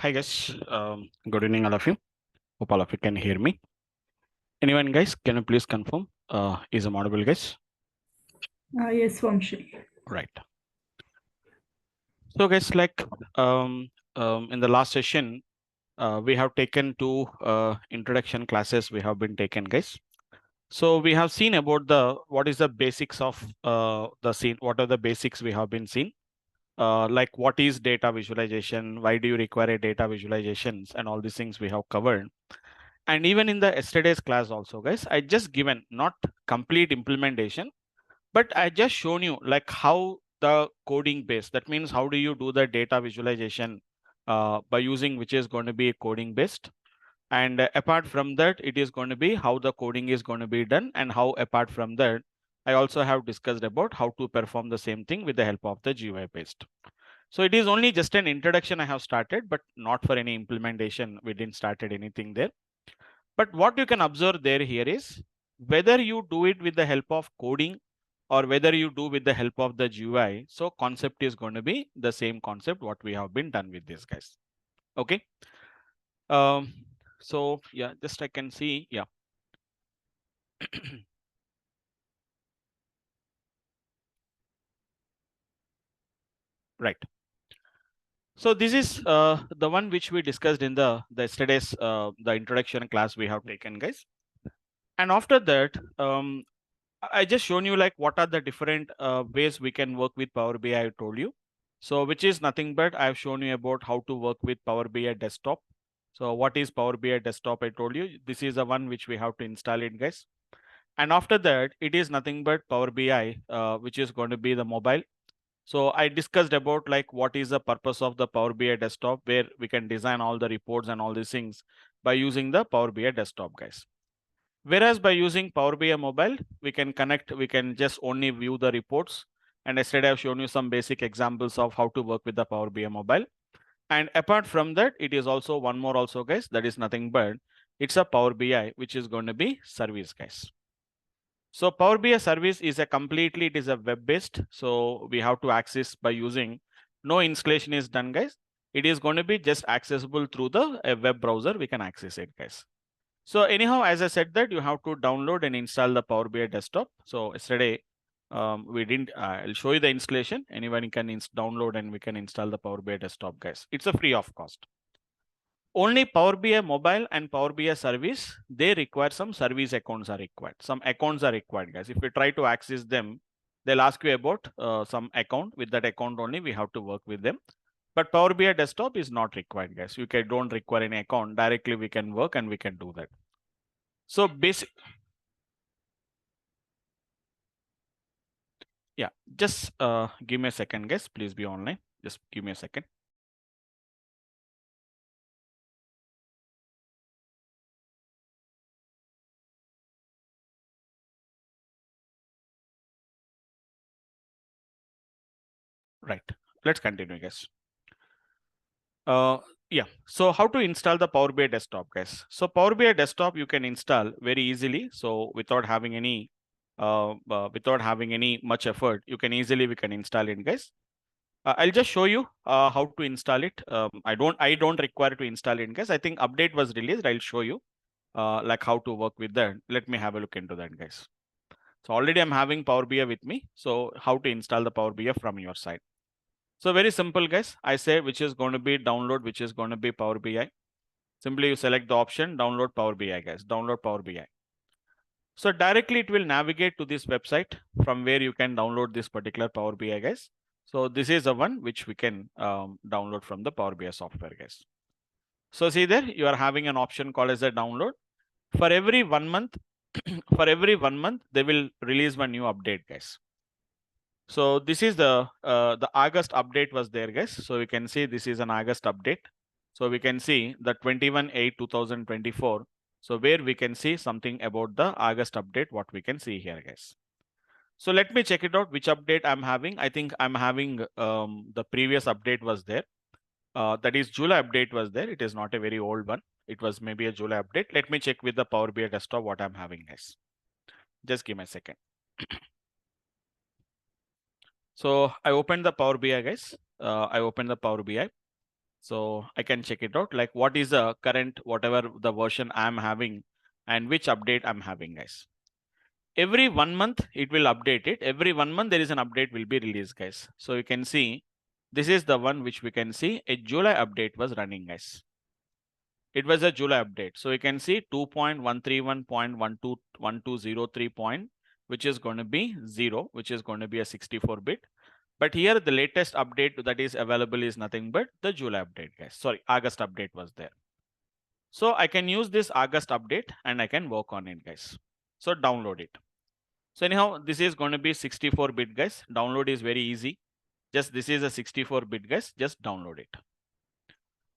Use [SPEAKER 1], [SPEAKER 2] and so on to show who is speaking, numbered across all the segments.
[SPEAKER 1] Hi guys, good evening all of you. Hope all of you can hear me. Anyone guys, can you please confirm? Is I'm audible guys?
[SPEAKER 2] Yes, Vamsi.
[SPEAKER 1] Right. So guys, like in the last session, we have taken two introduction classes we have been taken guys. So we have seen about what is the basics of the scene, what are the basics we have been seen. Like what is data visualization, why do you require a data visualizations, and all these things we have covered. And even in the yesterday's class also guys, I just given not complete implementation, but I just shown you like how the coding base, that means how do you do the data visualization by using which is going to be coding based. And apart from that, it is going to be how the coding is going to be done, and how apart from that, I also have discussed about how to perform the same thing with the help of the GUI based. So it is only just an introduction I have started, but not for any implementation. We didn't started anything there. But what you can observe there here is whether you do it with the help of coding or whether you do with the help of the GUI. So concept is going to be the same concept what we have been done with this guys. Okay. Um, so yeah, just I can see, yeah. Right. So this is the one which we discussed in the yesterday's the introduction class we have taken guys. And after that, I just shown you like what are the different ways we can work with Power BI. I told you. So which is nothing but I've shown you about how to work with Power BI desktop. So what is Power BI desktop? I told you this is the one which we have to install it guys. And after that, it is nothing but Power BI, which is going to be the mobile. So I discussed about like what is the purpose of the Power BI desktop, where we can design all the reports and all these things by using the Power BI desktop guys. Whereas by using Power BI mobile, we can connect, we can just only view the reports. And yesterday I've shown you some basic examples of how to work with the Power BI mobile. And apart from that, it is also one more also guys, that is nothing but it's a Power BI, which is going to be service guys. So Power BI service is a completely, it is a web based. So we have to access by using, no installation is done guys. It is going to be just accessible through the web browser. We can access it guys. So anyhow, as I said that you have to download and install the Power BI desktop. So yesterday we didn't, I'll show you the installation. Anyone can download and we can install the Power BI desktop guys. It's a free of cost. Only Power BI mobile and Power BI service, they require some service accounts are required. Some accounts are required guys. If you try to access them, they'll ask you about some account. With that account only, we have to work with them. But Power BI desktop is not required guys. You don't require any account. Directly we can work and we can do that. So basic, yeah, just give me a second, guys. Please be online. Just give me a second. Right. Let's continue, guys. Yeah. So how to install the Power BI desktop, guys? So Power BI desktop you can install very easily. So without having any much effort, you can easily we can install it, guys. I'll just show you how to install it. I don't require to install it, guys. I think update was released. I'll show you like how to work with that. Let me have a look into that, guys. So already I'm having Power BI with me. So how to install the Power BI from your side. So very simple, guys. I say which is going to be download, which is going to be Power BI. Simply you select the option download Power BI, guys. Download Power BI. So directly it will navigate to this website from where you can download this particular Power BI, guys. So this is the one which we can download from the Power BI software, guys. So see there, you are having an option called as a download. For every 1 month, for every 1 month, they will release one new update, guys. So this is the August update was there, guys. So we can see this is an August update. So we can see the 21/8/2024. So where we can see something about the August update, what we can see here, guys. So let me check it out, which update I'm having. I think I'm having the previous update was there. That is July update was there. It is not a very old one. It was maybe a July update. Let me check with the Power BI desktop what I'm having, guys. Just give me a second. So I opened the Power BI, guys. I opened the Power BI. So I can check it out, like what is the current, whatever the version I'm having and which update I'm having, guys. Every 1 month it will update it. Every 1 month there is an update will be released, guys. So you can see this is the one which we can see a July update was running, guys. It was a July update. So you can see 2.131.121203 point, which is going to be 0, which is going to be a 64-bit. But here the latest update that is available is nothing but the July update, guys. Sorry, August update was there. So I can use this August update and I can work on it, guys. So download it. So anyhow, this is going to be 64-bit, guys. Download is very easy. Just this is a 64-bit, guys. Just download it.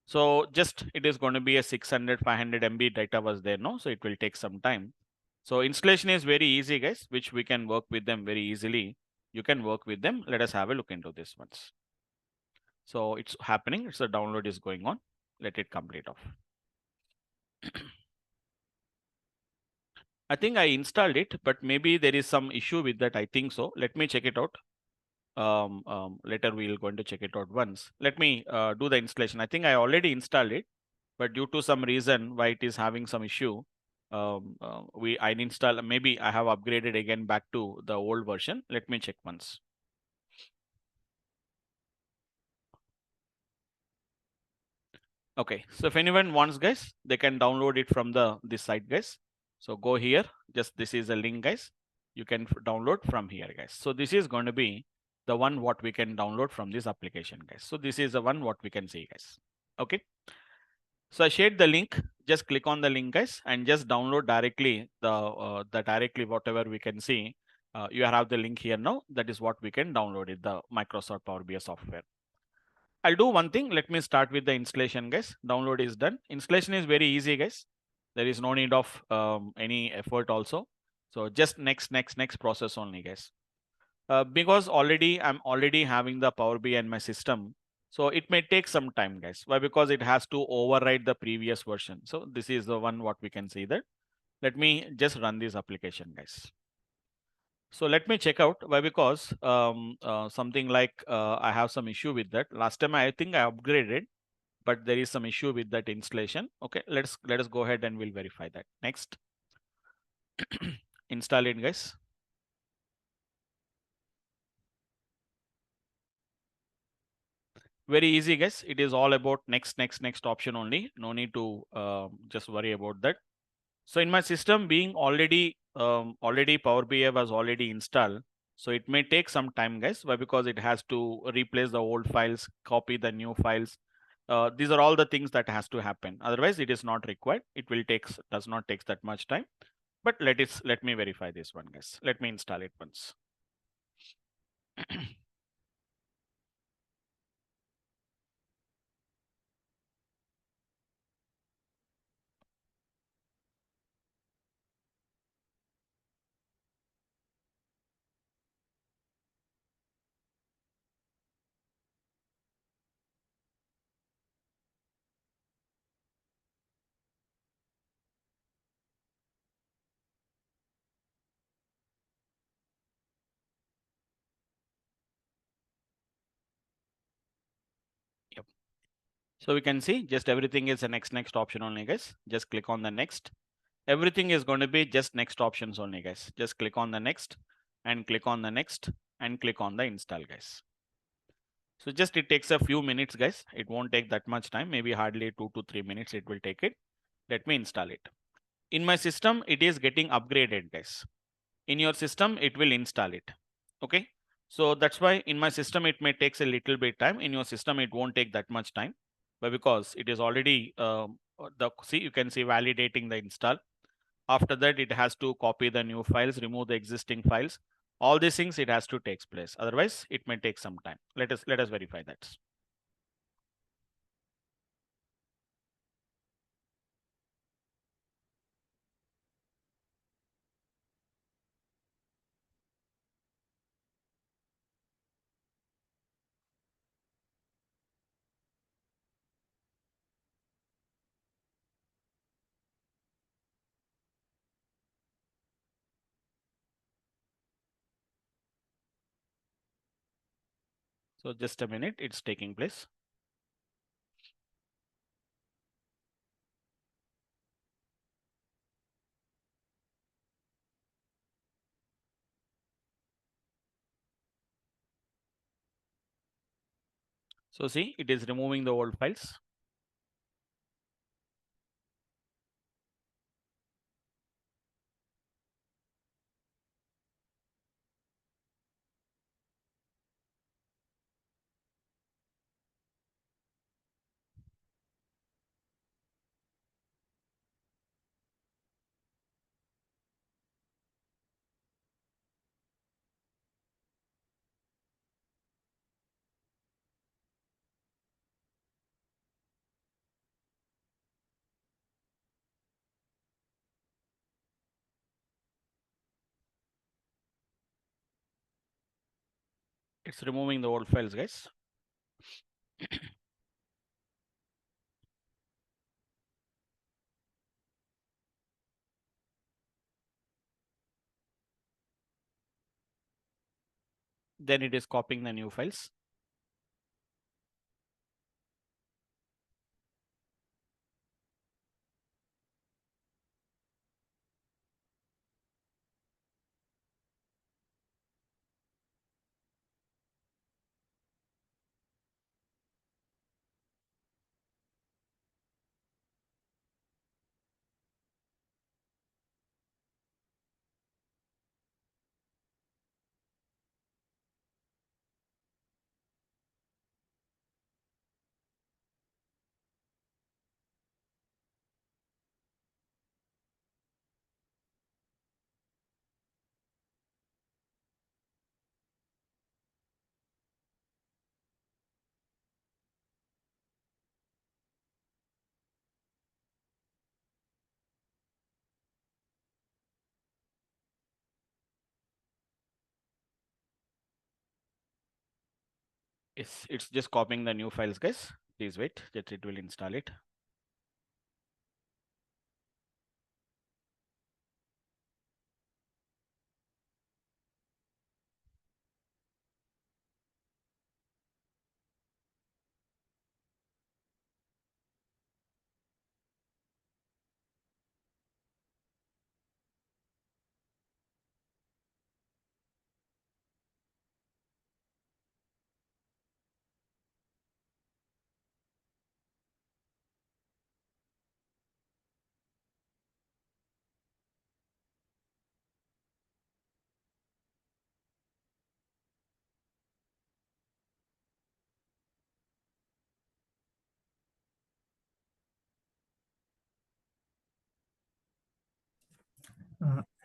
[SPEAKER 1] So just it is going to be a 600, 500 MB data was there, no? So it will take some time. So installation is very easy, guys, which we can work with them very easily. You can work with them. Let us have a look into this once. So it's happening. It's the download is going on. Let it complete off. I think I installed it, but maybe there is some issue with that. I think so. Let me check it out. Later we'll going to check it out once. Let me do the installation. I think I already installed it, but due to some reason why it is having some issue, I install. Maybe I have upgraded again back to the old version. Let me check once. Okay, so if anyone wants, guys, they can download it from this site, guys. So go here. Just this is a link, guys. You can download from here, guys. So this is going to be the one what we can download from this application, guys. So this is the one what we can see, guys. Okay. So I shared the link. Just click on the link, guys, and just download directly the directly whatever we can see. You have the link here now. That is what we can download it, the Microsoft Power BI software. I'll do one thing. Let me start with the installation, guys. Download is done. Installation is very easy, guys. There is no need of any effort also. So just next process only, guys. Because I'm already having the Power BI in my system. So it may take some time, guys. Why? Because it has to override the previous version. So this is the one what we can see there. Let me just run this application, guys. So let me check out why, because something like I have some issue with that. Last time I think I upgraded, but there is some issue with that installation. Okay, let us go ahead and we'll verify that. Next, install it, guys. Very easy, guys. It is all about next option only. No need to just worry about that. So in my system being already Power BI was already installed. So it may take some time, guys. Why? Because it has to replace the old files, copy the new files. These are all the things that has to happen. Otherwise, it is not required. It will does not take that much time. But let me verify this one, guys. Let me install it once. Yep. So we can see just everything is a next option only, guys. Just click on the next. Everything is going to be just next options only, guys. Just click on the next and click on the next and click on the install, guys. So just it takes a few minutes, guys. It won't take that much time. Maybe hardly 2 to 3 minutes it will take it. Let me install it. In my system, it is getting upgraded, guys. In your system, it will install it. Okay. So that's why in my system, it may takes a little bit time. In your system, it won't take that much time, but because it is already you can see validating the install. After that, it has to copy the new files, remove the existing files. All these things it has to take place. Otherwise, it may take some time. Let us verify that. So just a minute, it's taking place. So see, it is removing the old files. It's removing the old files, guys. Then it is copying the new files. It's just copying the new files, guys. Please wait, that it will install it.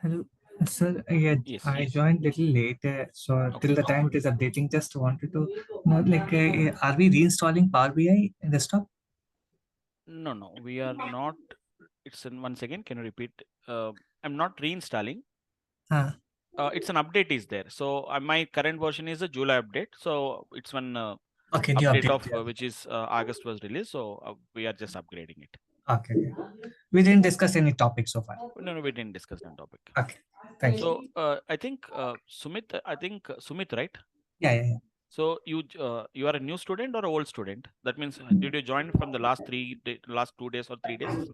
[SPEAKER 3] Hello, sir. Yeah,
[SPEAKER 1] Yes,
[SPEAKER 3] I
[SPEAKER 1] yes.
[SPEAKER 3] joined little later, so
[SPEAKER 1] Okay.
[SPEAKER 3] till the time it is updating, just wanted to know, like, are we reinstalling Power BI in desktop?
[SPEAKER 1] No, we are not. It's in once again. Can you repeat? I'm not reinstalling.
[SPEAKER 3] Ah,
[SPEAKER 1] It's an update is there. So my current version is a July update. So it's one
[SPEAKER 3] okay, new
[SPEAKER 1] update
[SPEAKER 3] update.
[SPEAKER 1] of which is August was released. So we are just upgrading it.
[SPEAKER 3] Okay, okay. We didn't discuss any topic so far.
[SPEAKER 1] No, we didn't discuss that topic.
[SPEAKER 3] Okay, thank you.
[SPEAKER 1] So I think Sumit. I think Sumit, right?
[SPEAKER 3] Yeah.
[SPEAKER 1] So you are a new student or an old student? That means did you join from the last last 2 days or 3 days?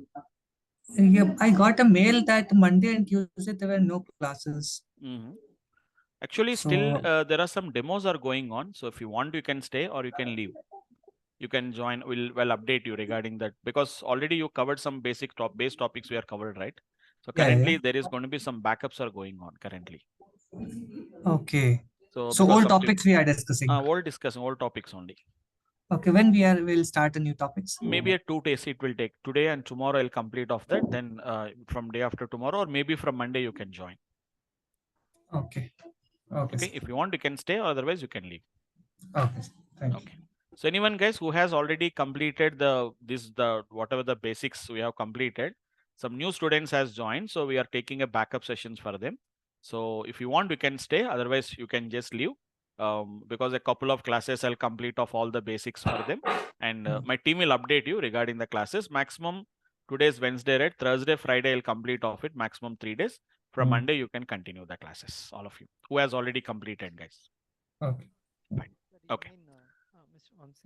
[SPEAKER 3] Yeah, I got a mail that Monday and Tuesday there were no classes.
[SPEAKER 1] Hmm. Actually, still
[SPEAKER 3] So,
[SPEAKER 1] there are some demos are going on. So if you want, you can stay or you can leave. You can join. We'll update you regarding that because already you covered some base topics we are covered, right? So
[SPEAKER 3] yeah.
[SPEAKER 1] currently there is going to be some backups are going on currently.
[SPEAKER 3] Okay.
[SPEAKER 1] So
[SPEAKER 3] So
[SPEAKER 1] because
[SPEAKER 3] all
[SPEAKER 1] of the
[SPEAKER 3] topics we are discussing.
[SPEAKER 1] all discussing all topics only.
[SPEAKER 3] Okay, when we'll start a new topics?
[SPEAKER 1] Maybe a 2 days it will take. Today and tomorrow I'll complete of that. Then from day after tomorrow or maybe from Monday you can join.
[SPEAKER 3] Okay. Okay.
[SPEAKER 1] Okay. If you want, you can stay. Or otherwise, you can leave.
[SPEAKER 3] Okay. Thank you.
[SPEAKER 1] Okay. So anyone guys who has already completed the whatever the basics we have completed, some new students has joined. So we are taking a backup sessions for them. So if you want, you can stay. Otherwise, you can just leave. Because a couple of classes I'll complete of all the basics for them, and my team will update you regarding the classes. Maximum today's Wednesday, right? Thursday, Friday I'll complete of it. Maximum 3 days. From Monday you can continue the classes. All of you who has already completed, guys.
[SPEAKER 3] Okay.
[SPEAKER 1] Fine. Okay.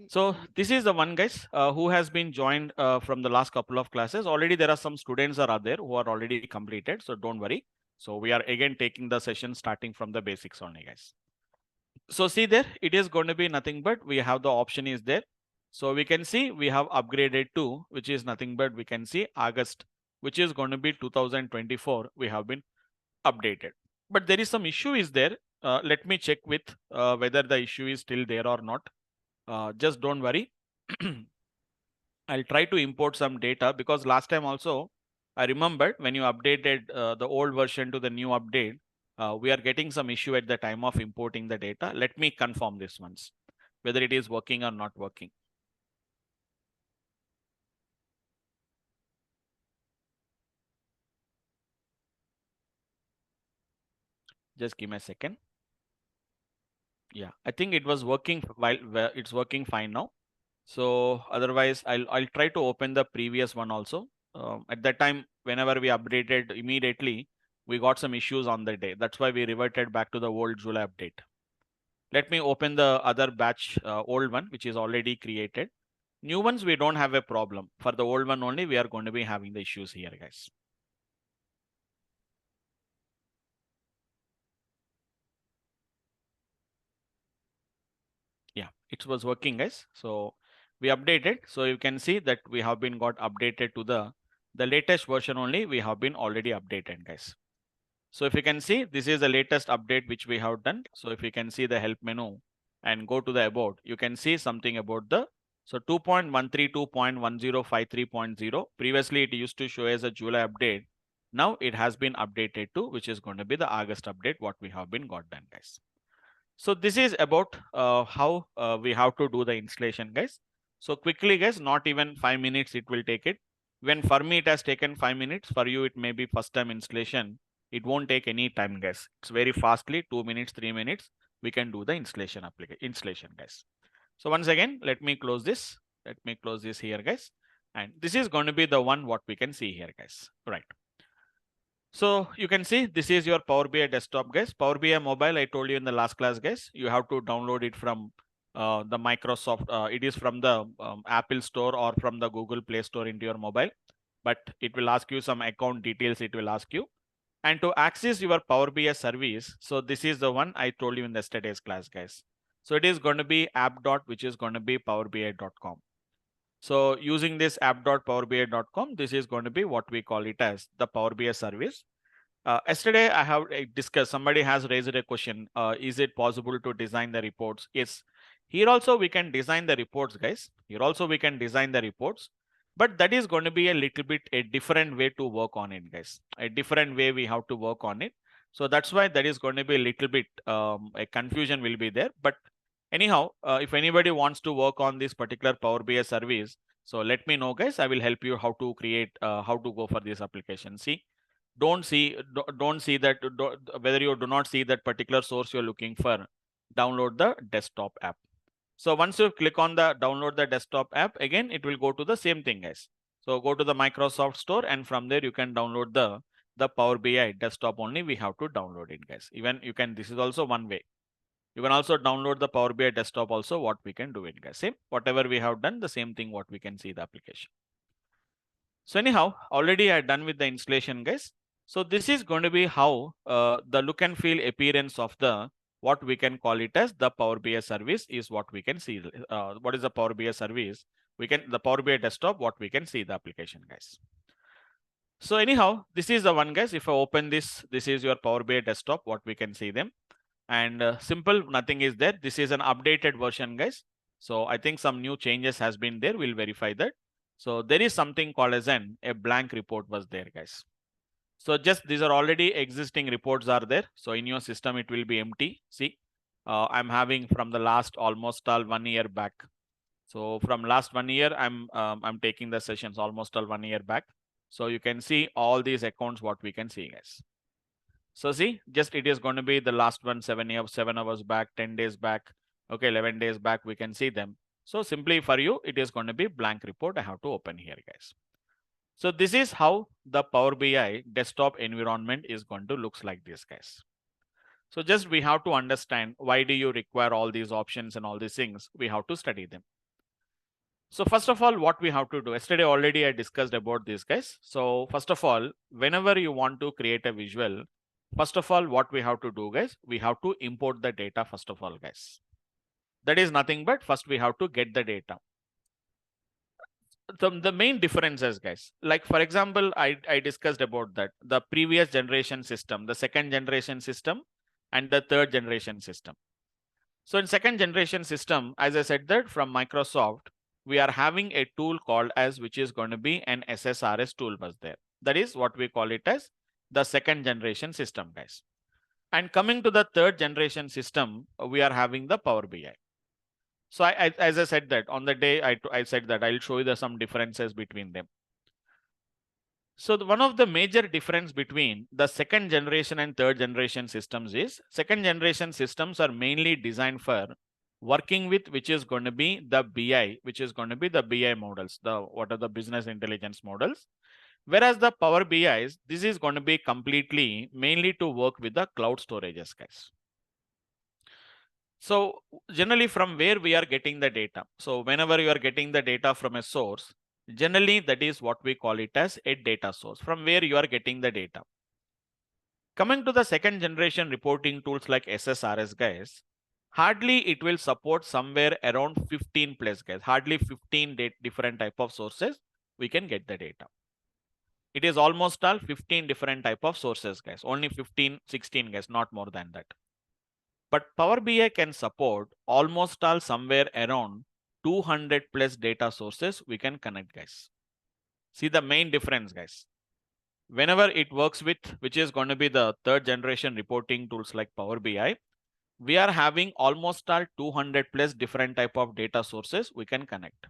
[SPEAKER 1] So this is the one guys who has been joined from the last couple of classes. Already there are some students are there who are already completed. So don't worry. So we are again taking the session starting from the basics only, guys. So see there, it is going to be nothing but we have the option is there. So we can see we have upgraded to, which is nothing but we can see August, which is going to be 2024. We have been updated, but there is some issue is there. Let me check with whether the issue is still there or not. Just don't worry. I'll try to import some data because last time also I remembered when you updated the old version to the new update, we are getting some issue at the time of importing the data. Let me confirm this once, whether it is working or not working. Just give me a second. Yeah, I think it was working while it's working fine now. So otherwise, I'll try to open the previous one also. At that time, whenever we updated immediately, we got some issues on the day. That's why we reverted back to the old July update. Let me open the other batch, old one, which is already created. New ones, we don't have a problem. For the old one only, we are going to be having the issues here, guys. Yeah, it was working, guys. So we updated. So you can see that we have been got updated to the latest version only. We have been already updated, guys. So if you can see, this is the latest update which we have done. So if you can see the help menu and go to the about, you can see something about the, so 2.132.1053.0. Previously, it used to show as a July update. Now it has been updated to, which is going to be the August update, what we have been got done, guys. So this is about how we have to do the installation, guys. So quickly, guys, not even 5 minutes it will take it. When for me it has taken 5 minutes, for you it may be first time installation. It won't take any time, guys. It's very fastly, 2 minutes, 3 minutes, we can do the installation, guys. So once again, let me close this. Let me close this here, guys. And this is going to be the one what we can see here, guys. Right. So you can see this is your Power BI desktop, guys. Power BI mobile, I told you in the last class, guys, you have to download it from the Microsoft. It is from the Apple Store or from the Google Play Store into your mobile. But it will ask you some account details. It will ask you. And to access your Power BI service, so this is the one I told you in yesterday's class, guys. So it is going to be app. Which is going to be powerbi.com. So using this app.powerbi.com, this is going to be what we call it as the Power BI service. Yesterday, I have discussed, somebody has raised a question. Is it possible to design the reports? Yes. Here also we can design the reports, guys. Here also we can design the reports. But that is going to be a little bit a different way to work on it, guys. A different way we have to work on it. So that's why that is going to be a little bit a confusion will be there. But anyhow, if anybody wants to work on this particular Power BI service, so let me know, guys. I will help you how to create, how to go for this application. See, don't see that whether you do not see that particular source you're looking for, download the desktop app. So once you click on the download the desktop app, again it will go to the same thing, guys. So go to the Microsoft Store, and from there you can download the Power BI desktop only. We have to download it, guys. Even you can, this is also one way. You can also download the Power BI desktop also, what we can do it, guys. Same, whatever we have done, the same thing what we can see the application. So anyhow, already I done with the installation, guys. So this is going to be how the look and feel appearance of the, what we can call it as the Power BI service is what we can see. What is the Power BI service? We can, the Power BI desktop, what we can see the application, guys. So anyhow, this is the one, guys. If I open this, this is your Power BI desktop, what we can see them. And simple, nothing is there. This is an updated version, guys. So I think some new changes has been there. We'll verify that. So there is something called as a blank report was there, guys. So just these are already existing reports are there. So in your system, it will be empty. See, I'm having from the last almost all 1 year back. So from last 1 year, I'm taking the sessions almost all 1 year back. So you can see all these accounts, what we can see, guys. So see, just it is going to be the last one, 7 hours back, 10 days back, okay, 11 days back, we can see them. So simply for you, it is going to be blank report. I have to open here, guys. So this is how the Power BI desktop environment is going to looks like this, guys. So just we have to understand why do you require all these options and all these things. We have to study them. So first of all, what we have to do, yesterday already I discussed about this, guys. So first of all, whenever you want to create a visual, First of all, what we have to do, guys, we have to import the data first of all, guys. That is nothing but first we have to get the data. The main differences, guys, like for example, I discussed about that, the previous generation system, the second generation system, and the third generation system. So in second generation system, as I said that from Microsoft, we are having a tool called as, which is going to be an SSRS tool was there. That is what we call it as the second generation system, guys. And coming to the third generation system, we are having the Power BI. So as I said that on the day I said that I'll show you some differences between them. So one of the major difference between the second generation and third generation systems is second generation systems are mainly designed for working with, which is going to be the BI, which is going to be the BI models, what are the business intelligence models. Whereas the Power BIs, this is going to be completely mainly to work with the cloud storages, guys. So generally from where we are getting the data. So whenever you are getting the data from a source, generally that is what we call it as a data source, from where you are getting the data. Coming to the second generation reporting tools like SSRS, guys, hardly it will support somewhere around 15 plus, guys, hardly 15 different type of sources we can get the data. It is almost all 15 different type of sources, guys, only 15, 16, guys, not more than that. But Power BI can support almost all somewhere around 200 plus data sources we can connect, guys. See the main difference, guys. Whenever it works with, which is going to be the third generation reporting tools like Power BI, we are having almost all 200 plus different type of data sources we can connect.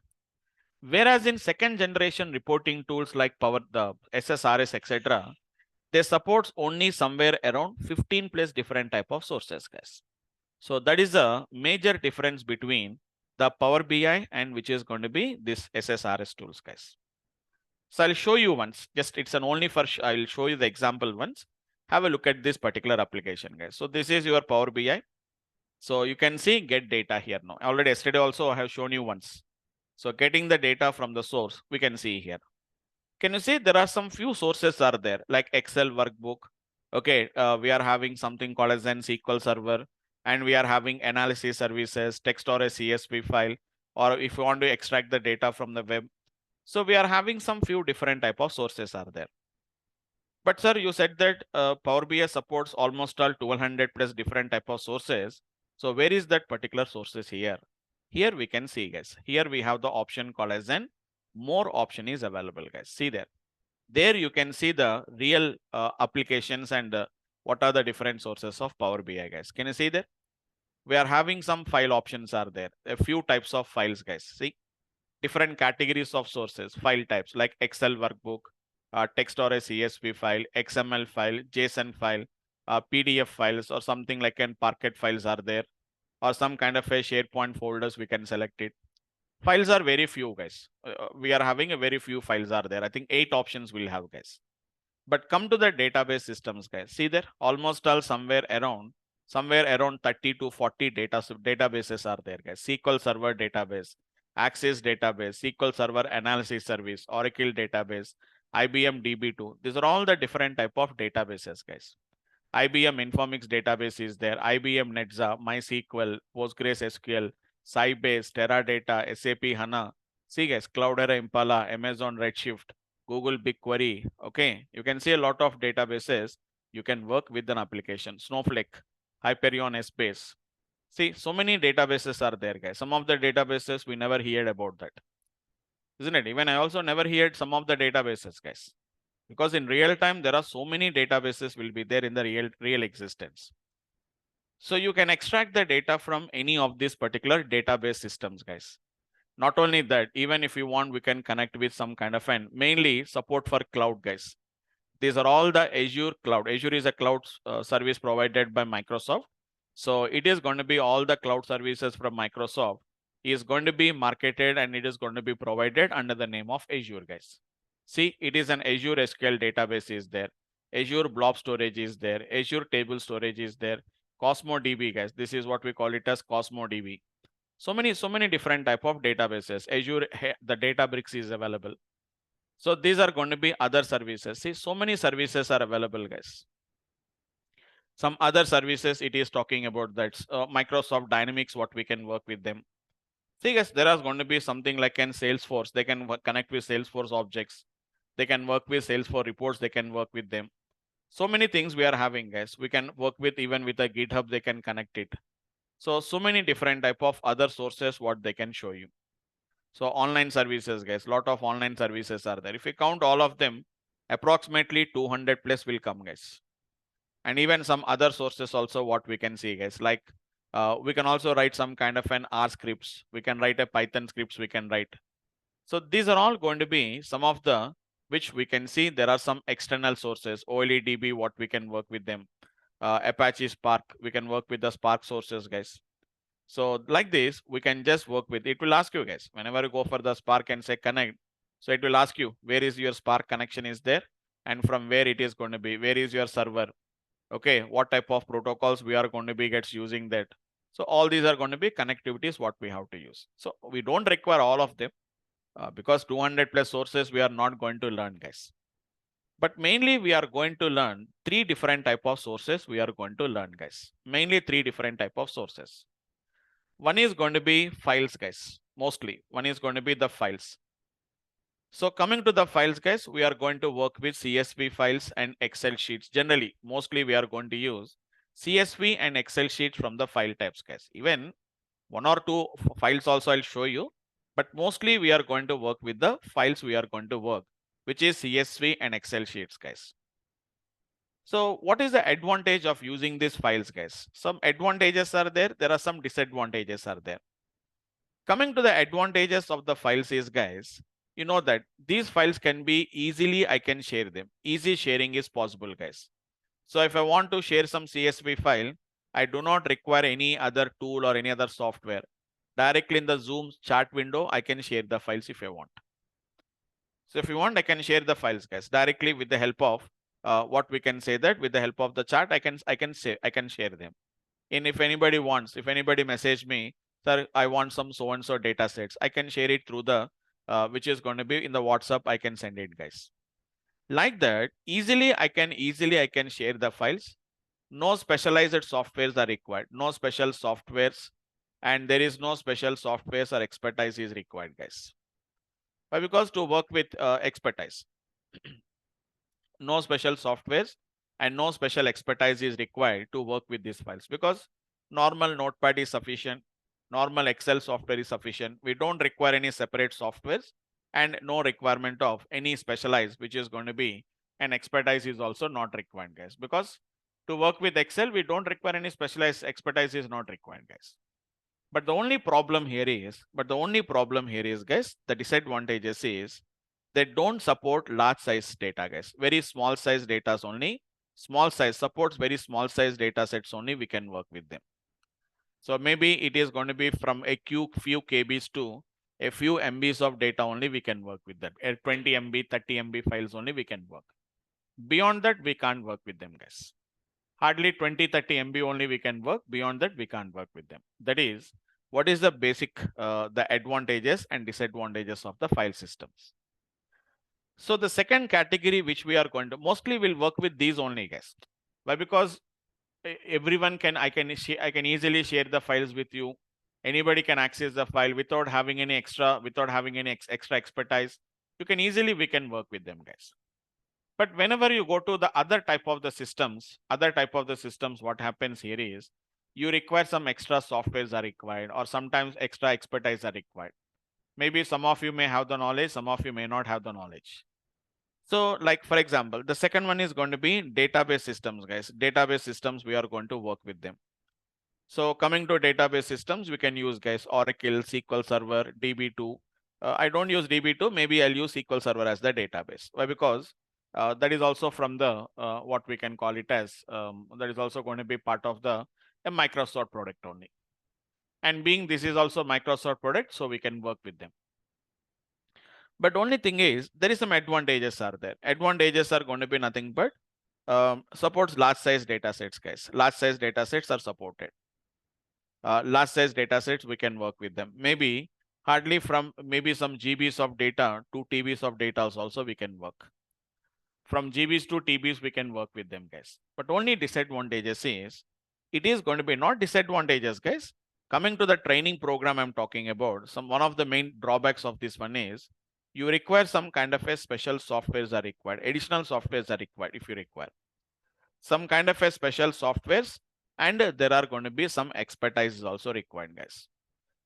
[SPEAKER 1] Whereas in second generation reporting tools like the SSRS, etc., they supports only somewhere around 15 plus different type of sources, guys. So that is a major difference between the Power BI and which is going to be this SSRS tools, guys. So I'll show you once, just it's an only for, I'll show you the example once. Have a look at this particular application, guys. So this is your Power BI. So you can see get data here now. Already yesterday also I have shown you once. So getting the data from the source, we can see here. Can you see there are some few sources are there like Excel workbook. Okay, we are having something called as an SQL server, and we are having analysis services, text or a CSV file, or if you want to extract the data from the web. So we are having some few different type of sources are there. But sir, you said that Power BI supports almost all 1200 plus different type of sources. So where is that particular sources here? Here we can see, guys. Here we have the option called as an more option is available, guys. See there. There you can see the real applications and what are the different sources of Power BI, guys. Can you see there? We are having some file options are there. A few types of files, guys. See, different categories of sources, file types like Excel workbook, text or a CSV file, XML file, JSON file, PDF files, or something like an Parquet files are there, or some kind of a SharePoint folders we can select it. Files are very few, guys. We are having a very few files are there. I think 8 options we'll have, guys. But come to the database systems, guys. See there, almost all somewhere around 30 to 40 databases are there, guys. SQL Server database, Access database, SQL Server analysis service, Oracle database, IBM DB2. These are all the different type of databases, guys. IBM Informix database is there, IBM Netza, MySQL, PostgreSQL, Sybase, Teradata, SAP HANA. See, guys, Cloudera, Impala, Amazon Redshift, Google BigQuery. Okay, you can see a lot of databases. You can work with an application. Snowflake, Hyperion, Essbase. See, so many databases are there, guys. Some of the databases we never heard about that, isn't it? Even I also never heard some of the databases, guys, because in real time there are so many databases will be there in the real existence. So you can extract the data from any of these particular database systems, guys. Not only that, even if you want, we can connect with some kind of an mainly support for cloud, guys. These are all the Azure cloud. Azure is a cloud service provided by Microsoft. So it is going to be all the cloud services from Microsoft is going to be marketed and it is going to be provided under the name of Azure, guys. See, it is an Azure SQL database is there. Azure Blob Storage is there. Azure Table Storage is there. Cosmo DB, guys. This is what we call it as Cosmo DB. So many different type of databases. Azure, the Databricks is available. So these are going to be other services. See, so many services are available, guys. Some other services, it is talking about that Microsoft Dynamics, what we can work with them. See guys, there is going to be something like in Salesforce, they can connect with Salesforce objects. They can work with Salesforce reports, they can work with them. So many things we are having, guys. We can work with even with a GitHub, they can connect it. So many different type of other sources what they can show you. So online services, guys, lot of online services are there. If we count all of them, approximately 200 plus will come, guys. And even some other sources also what we can see, guys, like we can also write some kind of an R scripts. We can write a Python scripts we can write. So these are all going to be some of the which we can see there are some external sources, OLEDB, what we can work with them. Apache Spark, we can work with the Spark sources, guys. So like this, we can just work with, it will ask you guys, whenever you go for the Spark and say connect, so it will ask you, where is your Spark connection is there? And from where it is going to be, where is your server? Okay, what type of protocols we are going to be gets using that. So all these are going to be connectivities what we have to use. So we don't require all of them because 200 plus sources we are not going to learn, guys. But mainly we are going to learn 3 different type of sources we are going to learn, guys. Mainly 3 different type of sources. One is going to be files, guys. Mostly one is going to be the files. So coming to the files, guys, we are going to work with CSV files and Excel sheets. Generally, mostly we are going to use CSV and Excel sheets from the file types, guys. Even 1 or 2 files also I'll show you, but mostly we are going to work with the files we are going to work, which is CSV and Excel sheets, guys. So what is the advantage of using these files, guys? Some advantages are there. There are some disadvantages are there. Coming to the advantages of the files is, guys, you know that these files can be easily, I can share them. Easy sharing is possible, guys. So if I want to share some CSV file, I do not require any other tool or any other software. Directly in the Zoom chat window, I can share the files if I want. So if you want, I can share the files, guys, directly with the help of what we can say that with the help of the chat, I can share them. And if anybody wants, if anybody message me, sir, I want some so and so data sets, I can share it through the which is going to be in the WhatsApp. I can send it, guys. Like that, easily I can share the files. No specialized softwares are required. No special softwares, and there is no special softwares or expertise is required, guys. Why? Because to work with expertise, no special softwares and no special expertise is required to work with these files, because normal notepad is sufficient, normal Excel software is sufficient. We don't require any separate softwares, and no requirement of any specialized, which is going to be an expertise is also not required, guys, because to work with Excel, we don't require any specialized expertise is not required, guys. But the only problem here is, guys, the disadvantages is they don't support large size data, guys. Very small size data only. Small size supports very small size data sets only. We can work with them. So maybe it is going to be from a few KBs to a few MBs of data only. We can work with that. 20 MB, 30 MB files only we can work. Beyond that, we can't work with them, guys. Hardly 20, 30 MB only we can work. Beyond that, we can't work with them. That is what is the basic, the advantages and disadvantages of the file systems. So the second category which we are going to mostly will work with these only, guys. Why? Because everyone can, I can easily share the files with you. Anybody can access the file without having any extra, extra expertise. You can easily, we can work with them, guys. But whenever you go to the other type of the systems, what happens here is you require some extra softwares are required, or sometimes extra expertise are required. Maybe some of you may have the knowledge, some of you may not have the knowledge. So like, for example, the second one is going to be database systems, guys. Database systems, we are going to work with them. So coming to database systems, we can use, guys, Oracle, SQL Server, DB2. I don't use DB2. Maybe I'll use SQL Server as the database. Why? Because that is also from the, what we can call it as, that is also going to be part of the a Microsoft product only. And being this is also Microsoft product, so we can work with them. But only thing is, there is some advantages are there. Advantages are going to be nothing but supports large size data sets, guys. Large size data sets are supported. Large size data sets, we can work with them. Maybe hardly from maybe some GBs of data to TBs of data also we can work. From GBs to TBs, we can work with them, guys. But only disadvantages is, it is going to be not disadvantages, guys. Coming to the training program I'm talking about, one of the main drawbacks of this one is, you require some kind of a special softwares are required. Additional softwares are required if you require some kind of a special softwares, and there are going to be some expertise is also required, guys.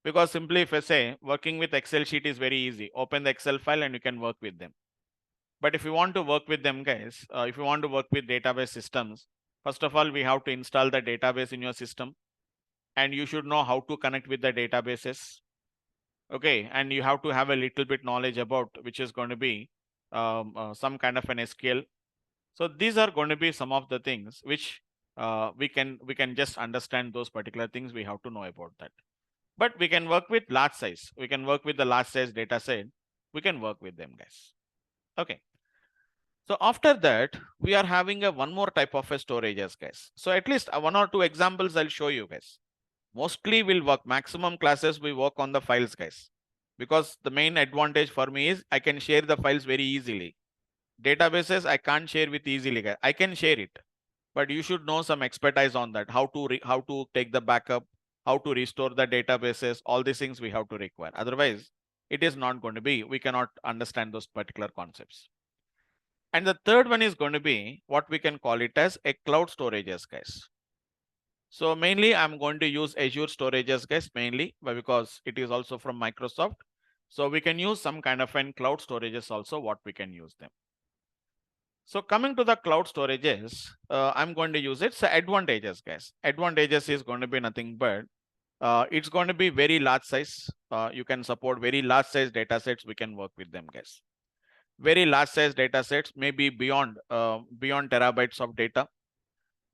[SPEAKER 1] Because simply if I say working with Excel sheet is very easy, open the Excel file and you can work with them. But if you want to work with them, guys, if you want to work with database systems, first of all, we have to install the database in your system, and you should know how to connect with the databases. Okay, and you have to have a little bit knowledge about which is going to be some kind of an SQL. So these are going to be some of the things which we can just understand those particular things. We have to know about that. But we can work with large size. We can work with the large size data set. We can work with them, guys. Okay. So after that, we are having a one more type of a storages, guys. So at least one or two examples I'll show you, guys. Mostly we'll work, maximum classes we work on the files, guys. Because the main advantage for me is I can share the files very easily. Databases I can't share with easily, guys. I can share it, but you should know some expertise on that. How to take the backup, how to restore the databases, all these things we have to require. Otherwise, it is not going to be, we cannot understand those particular concepts. And the third one is going to be what we can call it as a cloud storages, guys. So mainly I'm going to use Azure storages, guys, mainly because it is also from Microsoft. So we can use some kind of an cloud storages also, what we can use them. So coming to the cloud storages, I'm going to use it. So advantages, guys. Advantages is going to be nothing but it's going to be very large size. You can support very large size data sets. We can work with them, guys. Very large size data sets, maybe beyond terabytes of data.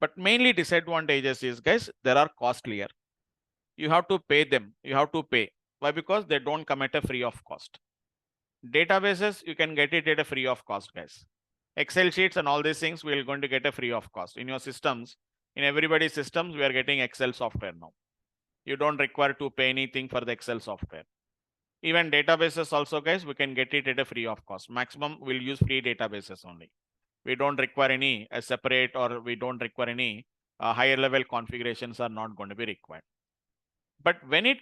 [SPEAKER 1] But mainly disadvantages is, guys, there are costlier. You have to pay them. You have to pay. Why? Because they don't come at a free of cost. Databases, you can get it at a free of cost, guys. Excel sheets and all these things, we're going to get a free of cost. In your systems, in everybody's systems, we are getting Excel software now. You don't require to pay anything for the Excel software. Even databases also, guys, we can get it at a free of cost. Maximum we'll use free databases only. We don't require any separate, or we don't require any higher level configurations are not going to be required. But when it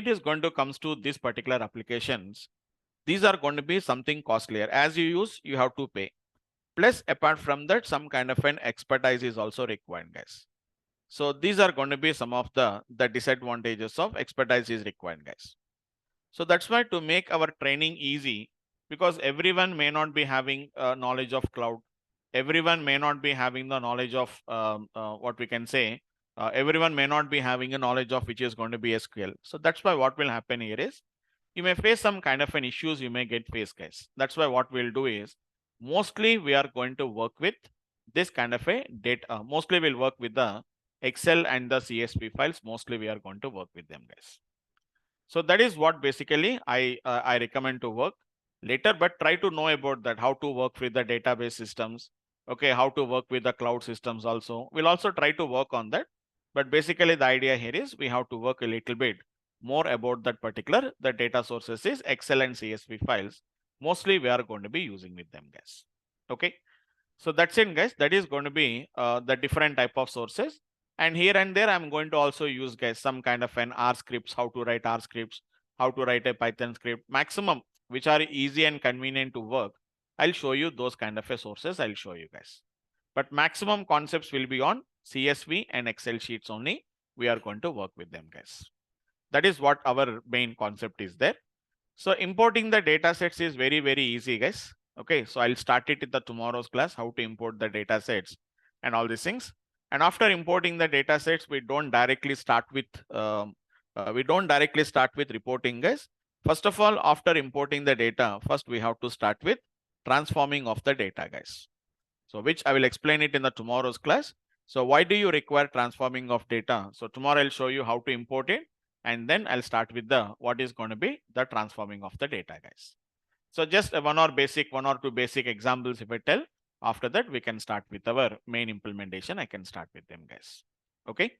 [SPEAKER 1] is going to comes to these particular applications, these are going to be something costlier. As you use, you have to pay. Plus, apart from that, some kind of an expertise is also required, guys. So these are going to be some of the disadvantages of expertise is required, guys. So that's why to make our training easy, because everyone may not be having knowledge of cloud. Everyone may not be having the knowledge of what we can say. Everyone may not be having a knowledge of which is going to be SQL. So that's why what will happen here is, you may face some kind of an issues you may get faced, guys. That's why what we'll do is, mostly we are going to work with this kind of a data. Mostly we'll work with the Excel and the CSV files. Mostly we are going to work with them, guys. So that is what basically I recommend to work later, but try to know about that, how to work with the database systems. Okay, how to work with the cloud systems also. We'll also try to work on that. But basically the idea here is we have to work a little bit more about that particular, the data sources is Excel and CSV files. Mostly we are going to be using with them, guys. Okay. So that's it, guys. That is going to be the different type of sources. And here and there, I'm going to also use, guys, some kind of an R scripts, how to write R scripts, how to write a Python script, maximum, which are easy and convenient to work. I'll show you those kind of a sources. I'll show you, guys. But maximum concepts will be on CSV and Excel sheets only. We are going to work with them, guys. That is what our main concept is there. So importing the data sets is very, very easy, guys. Okay, so I'll start it in the tomorrow's class, how to import the data sets and all these things. And after importing the data sets, we don't directly start with reporting, guys. First of all, after importing the data, first we have to start with transforming of the data, guys. So which I will explain it in the tomorrow's class. So why do you require transforming of data? So tomorrow I'll show you how to import it, and then I'll start with the what is going to be the transforming of the data, guys. So just one or two basic examples if I tell. After that, we can start with our main implementation. I can start with them, guys. Okay.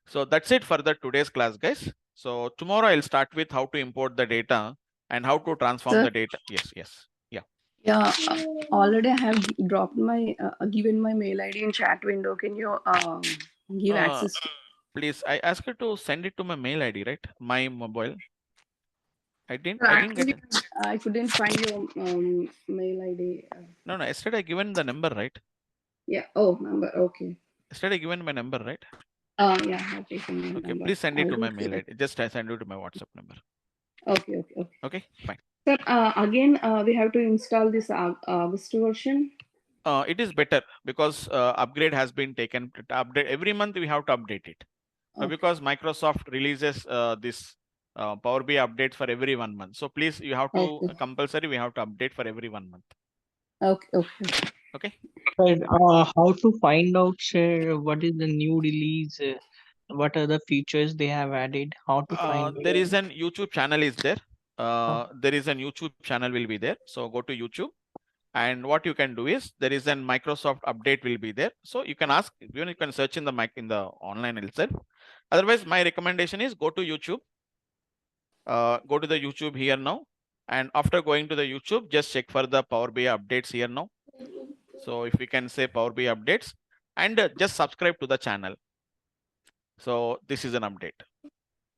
[SPEAKER 1] So that's it for the today's class, guys. So tomorrow I'll start with how to import the data and how to transform
[SPEAKER 2] Sir?
[SPEAKER 1] the data. Yes. Yeah.
[SPEAKER 4] Yeah, already I have dropped my given my mail ID in chat window. Can you give access?
[SPEAKER 1] Please, I asked her to send it to my mail ID, right? My mobile. I didn't get
[SPEAKER 4] Actually,
[SPEAKER 1] it.
[SPEAKER 4] I couldn't find your mail ID.
[SPEAKER 1] No, yesterday I given the number, right?
[SPEAKER 4] Yeah. Oh, number. Okay.
[SPEAKER 1] Yesterday I given my number, right?
[SPEAKER 4] Yeah, I've taken your
[SPEAKER 1] Okay,
[SPEAKER 4] number.
[SPEAKER 1] please send it to
[SPEAKER 4] I'll
[SPEAKER 1] my
[SPEAKER 4] do
[SPEAKER 1] mail
[SPEAKER 4] it.
[SPEAKER 1] ID. Just I send it to my WhatsApp number.
[SPEAKER 4] Okay.
[SPEAKER 1] Okay, fine.
[SPEAKER 4] Sir, again, we have to install this August version.
[SPEAKER 1] It is better because upgrade has been taken. Update every month we have to update it. Because Microsoft releases this Power BI updates for every 1 month. So please, you have to compulsory. We have to update for every 1 month.
[SPEAKER 4] Okay.
[SPEAKER 5] Right. How to find out, sir, what is the new release? What are the features they have added? How to find
[SPEAKER 1] There is an YouTube channel is there. There is an YouTube channel will be there. So go to YouTube. And what you can do is there is an Microsoft update will be there. So you can ask, you can search in the online itself. Otherwise, my recommendation is go to YouTube. Go to the YouTube here now. And after going to the YouTube, just check for the Power BI updates here now. So if we can say Power BI updates and just subscribe to the channel. So this is an update.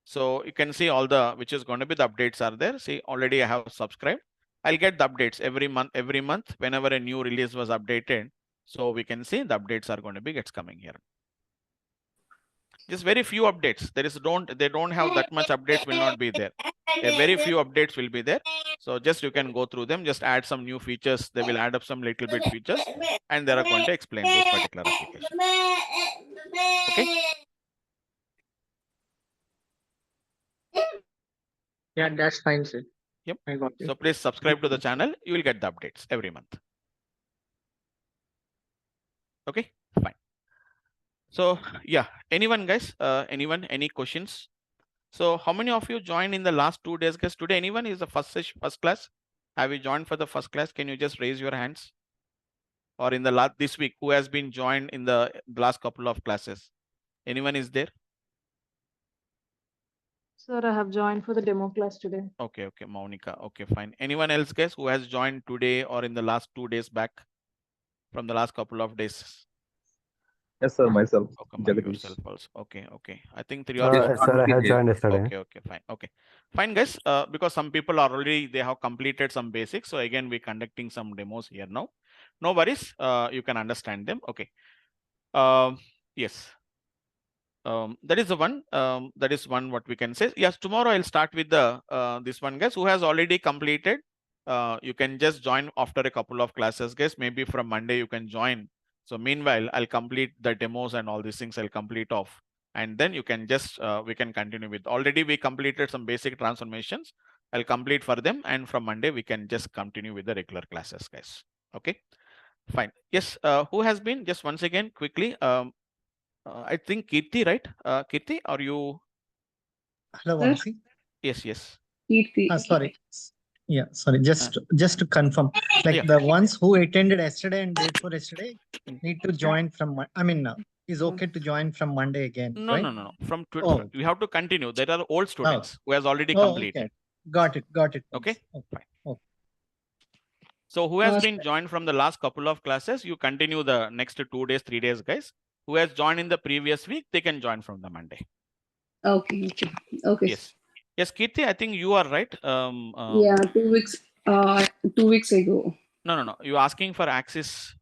[SPEAKER 1] So you can see all the, which is going to be the updates are there. See, already I have subscribed. I'll get the updates every month, whenever a new release was updated. So we can see the updates are going to be gets coming here. Just very few updates. They don't have that much updates will not be there. A very few updates will be there. So just you can go through them, just add some new features. They will add up some little bit features and they are going to explain those particular applications. Okay.
[SPEAKER 5] Yeah, that's fine, sir.
[SPEAKER 1] Yep.
[SPEAKER 5] I got it.
[SPEAKER 1] So please subscribe to the channel. You will get the updates every month. Okay, fine. So yeah, anyone guys, any questions? So how many of you joined in the last 2 days, guys? Today, anyone is the first class? Have you joined for the first class? Can you just raise your hands? Or in the this week, who has been joined in the last couple of classes? Anyone is there?
[SPEAKER 2] Sir, I have joined for the demo class today.
[SPEAKER 1] Okay, Monica. Okay, fine. Anyone else, guys, who has joined today or in the last 2 days back from the last couple of days?
[SPEAKER 6] Yes, sir, myself.
[SPEAKER 1] Okay, yourself also. Okay. I think 3 or 4.
[SPEAKER 7] Sir, I have joined yesterday.
[SPEAKER 1] Okay, fine. Okay, fine, guys. Because some people are already, they have completed some basics. So again, we're conducting some demos here now. No worries. You can understand them. Okay. Yes. That is the one. That is one what we can say. Yes, tomorrow I'll start with the this one, guys, who has already completed. You can just join after a couple of classes, guys. Maybe from Monday you can join. So meanwhile, I'll complete the demos and all these things. I'll complete off, and then you can just we can continue with. Already we completed some basic transformations. I'll complete for them, and from Monday we can just continue with the regular classes, guys. Okay, fine. Yes. Who has been just once again quickly? I think Kirti, right? Kirti, are you?
[SPEAKER 3] Hello, Vamsi.
[SPEAKER 1] Yes.
[SPEAKER 4] Kirti.
[SPEAKER 3] Sorry. Yeah, sorry. Just to confirm, like the ones who attended yesterday and day before yesterday need to join from. I mean, is okay to join from Monday again,
[SPEAKER 1] No,
[SPEAKER 3] right?
[SPEAKER 1] no. From we have to continue. There are old students who has already completed.
[SPEAKER 3] Okay. Got it.
[SPEAKER 1] Okay.
[SPEAKER 3] Fine.
[SPEAKER 1] Okay. So who has been joined from the last couple of classes? You continue the next 2 days, 3 days, guys. Who has joined in the previous week? They can join from the Monday.
[SPEAKER 4] Okay.
[SPEAKER 1] Yes, Kirti, I think you are right.
[SPEAKER 4] Yeah, 2 weeks. 2 weeks ago.
[SPEAKER 1] No. You're asking for access.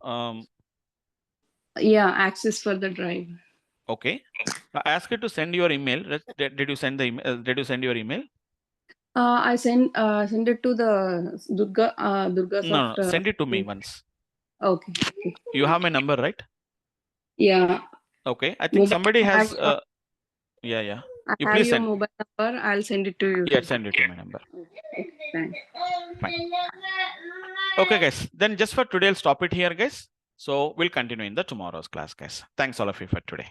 [SPEAKER 4] Yeah, access for the drive.
[SPEAKER 1] Okay. I asked you to send your email. Did you send the email? Did you send your email?
[SPEAKER 4] I send it to the DURGASOFT.
[SPEAKER 1] No. Send it to me once.
[SPEAKER 4] Okay.
[SPEAKER 1] You have my number, right?
[SPEAKER 4] Yeah.
[SPEAKER 1] Okay. I think somebody has.
[SPEAKER 4] Yeah.
[SPEAKER 1] You
[SPEAKER 4] I have
[SPEAKER 1] please
[SPEAKER 4] your
[SPEAKER 1] send.
[SPEAKER 4] mobile number. I'll send it to you.
[SPEAKER 1] Yeah, send it to my number.
[SPEAKER 4] Okay, thanks.
[SPEAKER 1] Fine. Okay, guys. Then just for today, I'll stop it here, guys. So we'll continue in the tomorrow's class, guys. Thanks all of you for today.